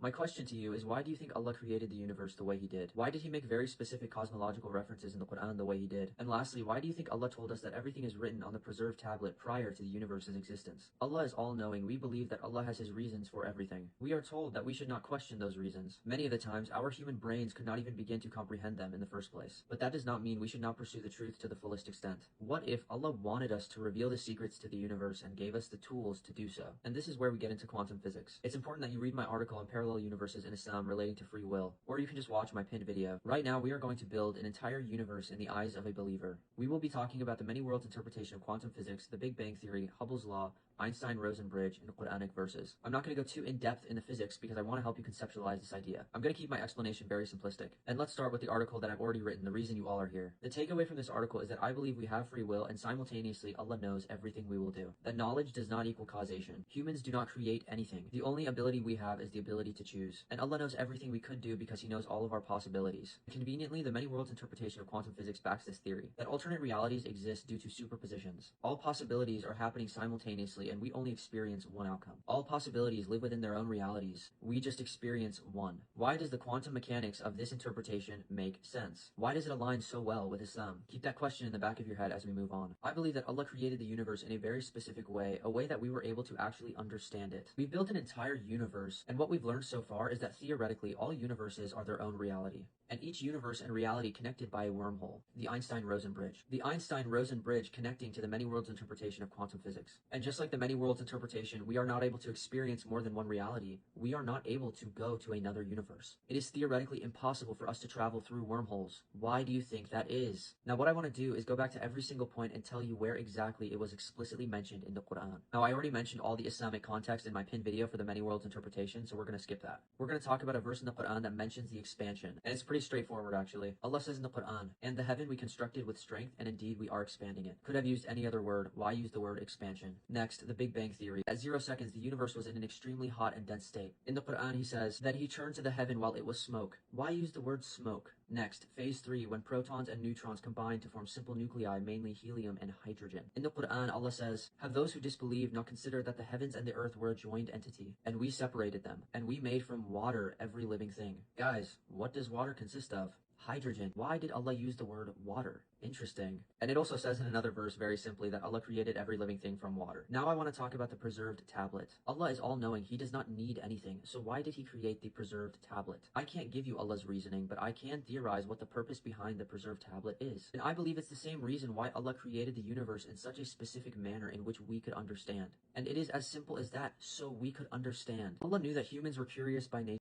My question to you is, why do you think Allah created the universe the way He did? Why did He make very specific cosmological references in the Quran the way He did? And lastly, why do you think Allah told us that everything is written on the preserved tablet prior to the universe's existence? Allah is all-knowing. We believe that Allah has His reasons for everything. We are told that we should not question those reasons. Many of the times, our human brains could not even begin to comprehend them in the first place. But that does not mean we should not pursue the truth to the fullest extent. What if Allah wanted us to reveal the secrets to the universe and gave us the tools to do so? And this is where we get into quantum physics. It's important that you read my article on parallel universes in Islam relating to free will, or you can just watch my pinned video. Right now, we are going to build an entire universe in the eyes of a believer. We will be talking about the many worlds interpretation of quantum physics, the Big Bang Theory, Hubble's law, Einstein-Rosen bridge, and Quranic verses. I'm not going to go too in-depth in the physics because I want to help you conceptualize this idea. I'm going to keep my explanation very simplistic. And let's start with the article that I've already written, the reason you all are here. The takeaway from this article is that I believe we have free will and simultaneously Allah knows everything we will do. That knowledge does not equal causation. Humans do not create anything. The only ability we have is the ability to choose. And Allah knows everything we could do because He knows all of our possibilities. Conveniently, the many worlds interpretation of quantum physics backs this theory, that alternate realities exist due to superpositions. All possibilities are happening simultaneously and we only experience one outcome. All possibilities live within their own realities. We just experience one. Why does the quantum mechanics of this interpretation make sense? Why does it align so well with Islam? Keep that question in the back of your head as we move on. I believe that Allah created the universe in a very specific way, a way that we were able to actually understand it. We've built an entire universe, and what we've learned so far is that theoretically all universes are their own reality. And each universe and reality connected by a wormhole, the Einstein-Rosen bridge. The Einstein-Rosen bridge connecting to the many worlds interpretation of quantum physics. And just like the many worlds interpretation, we are not able to experience more than one reality. We are not able to go to another universe. It is theoretically impossible for us to travel through wormholes. Why do you think that is? Now what I want to do is go back to every single point and tell you where exactly it was explicitly mentioned in the Quran. Now I already mentioned all the Islamic context in my pinned video for the many worlds interpretation, so we're going to skip that. We're going to talk about a verse in the Quran that mentions the expansion, and it's pretty straightforward actually. Allah says in the Quran, "And the heaven we constructed with strength, and indeed we are expanding it." Could have used any other word. Why use the word expansion? Next, the Big Bang Theory. At 0 seconds, the universe was in an extremely hot and dense state. In the Quran, He says that He turned to the heaven while it was smoke. Why use the word smoke? Next, phase 3, when protons and neutrons combine to form simple nuclei, mainly helium and hydrogen. In the Quran, Allah says, "Have those who disbelieve not considered that the heavens and the earth were a joined entity, and we separated them, and we made from water every living thing." Guys, what does water consist of? Hydrogen. Why did Allah use the word water? Interesting. And it also says in another verse very simply that Allah created every living thing from water. Now I want to talk about the preserved tablet. Allah is all-knowing. He does not need anything. So why did He create the preserved tablet? I can't give you Allah's reasoning, but I can theorize what the purpose behind the preserved tablet is. And I believe it's the same reason why Allah created the universe in such a specific manner in which we could understand. And it is as simple as that, so we could understand. Allah knew that humans were curious by nature.